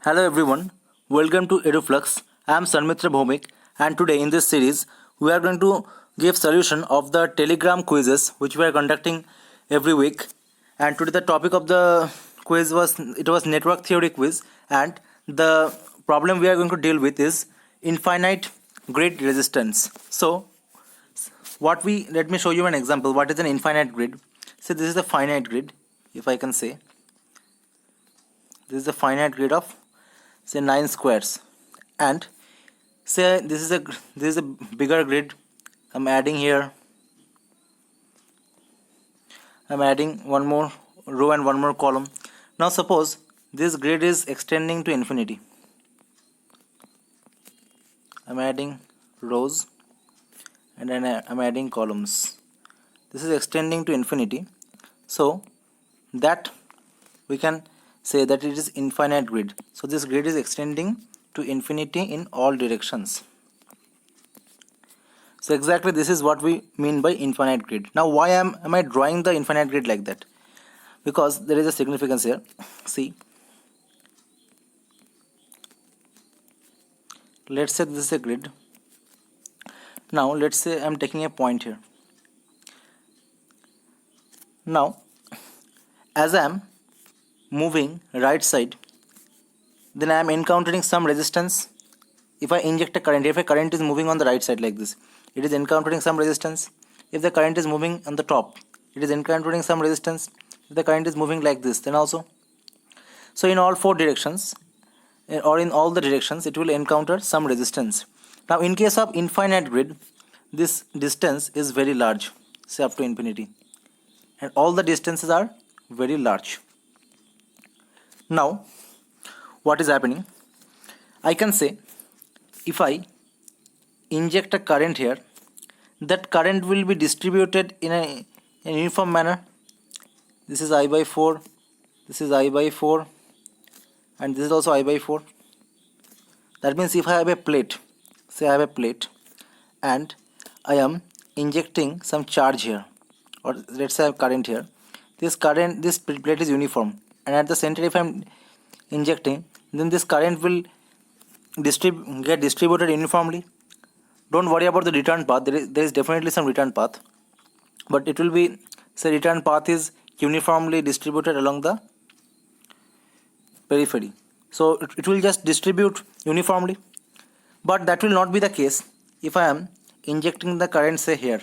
Hello everyone, welcome to EduFlux. I am Sanmitra Bhomik, and today in this series we are going to give solution of the Telegram quizzes which we are conducting every week. And today the topic of the quiz was network theory quiz, and the problem we are going to deal with is infinite grid resistance. So let me show you an example. What is an infinite grid? So this is a finite grid, if I can say. This is a finite grid of say 9 squares, and say this is a bigger grid. I'm adding one more row and one more column. Now suppose this grid is extending to infinity. I'm adding rows and then I'm adding columns. This is extending to infinity, so that we can say that it is infinite grid. So this grid is extending to infinity in all directions. So exactly this is what we mean by infinite grid. Now why am I drawing the infinite grid like that? Because there is a significance here. See, let's say this is a grid. Now let's say I'm taking a point here. Now as I am moving right side, then I am encountering some resistance. If I inject a current, if a current is moving on the right side like this, it is encountering some resistance. If the current is moving on the top, it is encountering some resistance. If the current is moving like this, then also. So in all four directions, or in all the directions, it will encounter some resistance. Now in case of infinite grid, this distance is very large, say up to infinity, and all the distances are very large. Now what is happening? I can say if I inject a current here, that current will be distributed in an uniform manner. This is I by 4, this is I by 4, and this is also I by 4. That means if I have a plate, say I have a plate, and I am injecting some charge here, or let's say I have current here. This plate is uniform, and at the center if I am injecting, then this current will get distributed uniformly. Don't worry about the return path. There is definitely some return path, but it will be, say, return path is uniformly distributed along the periphery. So it will just distribute uniformly. But that will not be the case if I am injecting the current, say, here.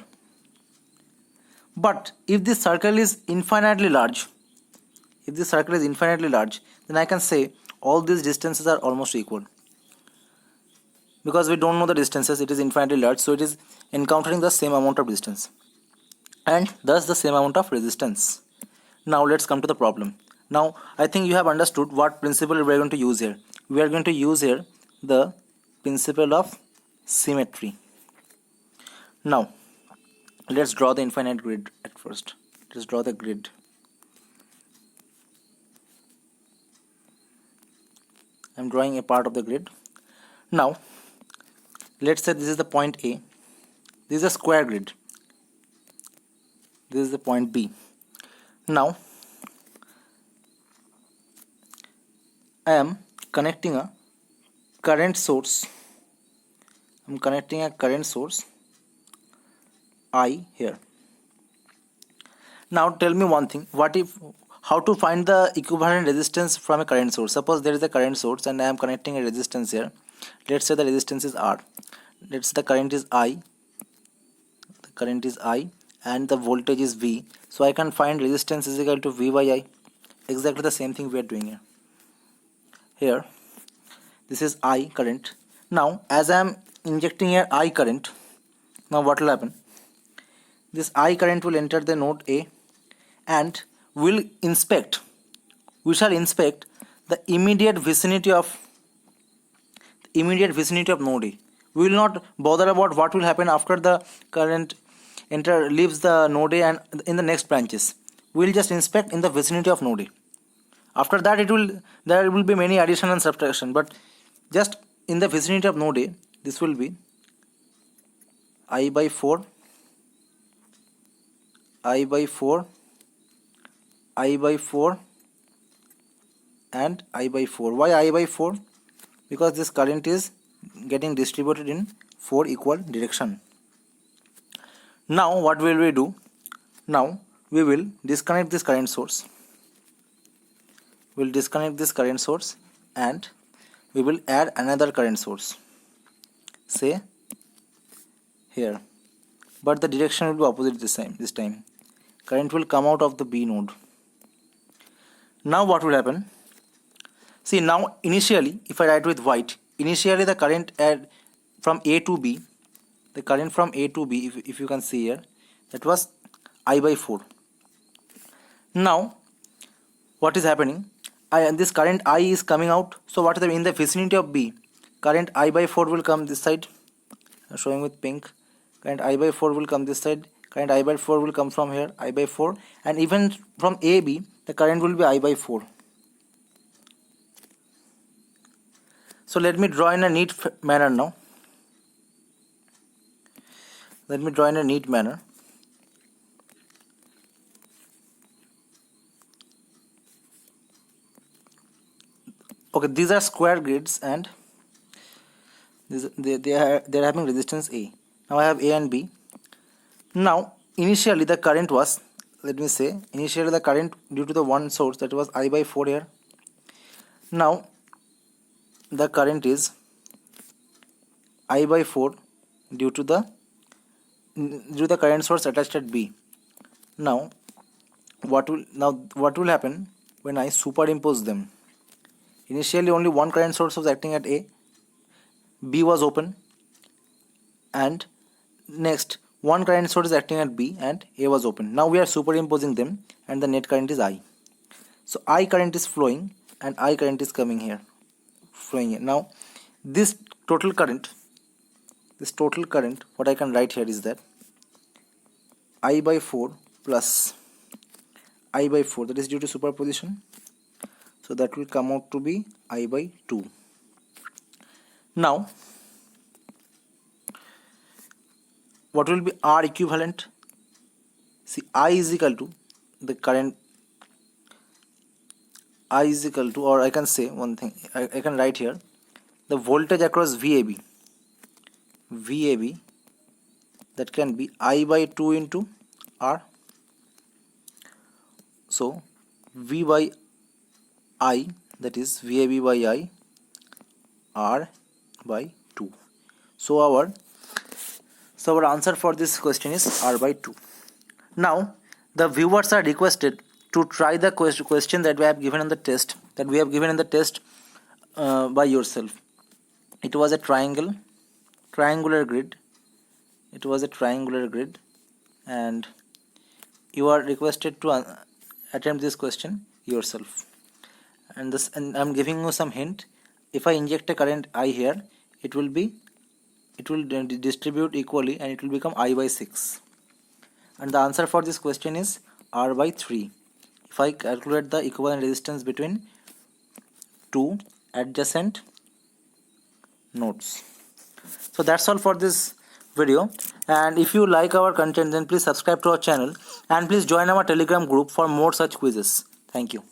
But if this circle is infinitely large, then I can say all these distances are almost equal. Because we don't know the distances, it is infinitely large, so it is encountering the same amount of distance and thus the same amount of resistance. Now let's come to the problem. Now I think you have understood what principle we are going to use here. We are going to use here the principle of symmetry. Now let's draw the infinite grid at first. Let's draw the grid. I'm drawing a part of the grid. Now let's say this is the point A. This is a square grid. This is the point B. Now I am connecting a current source. I'm connecting a current source I here. Now tell me one thing. How to find the equivalent resistance from a current source? Suppose there is a current source and I am connecting a resistance here. Let's say the resistance is R. Let's say the current is I. The current is I and the voltage is V. So I can find resistance is equal to V by I. Exactly the same thing we are doing here. Here, this is I current. Now as I am injecting here I current, now what will happen? This I current will enter the node A and we shall inspect the immediate vicinity of node A. We will not bother about what will happen after the current leaves the node A and in the next branches. We will just inspect in the vicinity of node A. After that there will be many addition and subtraction, but just in the vicinity of node A, this will be I by 4, I by 4, I by 4, and I by 4. Why I by 4? Because this current is getting distributed in 4 equal direction. Now what will we do? Now we will disconnect this current source. We'll disconnect this current source and we will add another current source, say here, but the direction will be opposite this time. Current will come out of the B node. Now what will happen? See, now initially, if I write with white, initially the current from A to B, the current from A to B, if you can see here, that was I by 4. Now what is happening? This current I is coming out. So what is in the vicinity of B? Current I by 4 will come this side. I'm showing with pink. Current I by 4 will come this side. Current I by 4 will come from here, I by 4, and even from AB the current will be I by 4. So let me draw in a neat manner now. Let me draw in a neat manner. Okay, these are square grids and they are having resistance A. Now I have A and B. Now initially the current was, let me say, initially the current due to the one source, that was I by 4 here. Now the current is I by 4 due to the current source attached at B. Now what will happen when I superimpose them? Initially only one current source was acting at A, B was open, and next one current source is acting at B and A was open. Now we are superimposing them and the net current is I. So I current is flowing and I current is coming here, flowing here. Now this total current, what I can write here is that I by 4 plus I by 4, that is due to superposition. So that will come out to be I by 2. Now what will be R equivalent? See, I is equal to the current, I is equal to, or I can say one thing, I can write here the voltage across VAB, that can be I by 2 into R. So V by I, that is VAB by I, R by 2. So our answer for this question is R by 2. Now the viewers are requested to try the question that we have given in the test, by yourself. It was a triangular grid. And you are requested to attempt this question yourself. And I'm giving you some hint. If I inject a current I here, it will distribute equally and it will become I by 6. And the answer for this question is R by 3. If I calculate the equivalent resistance between two adjacent nodes. So that's all for this video, and if you like our content, then please subscribe to our channel and please join our Telegram group for more such quizzes. Thank you.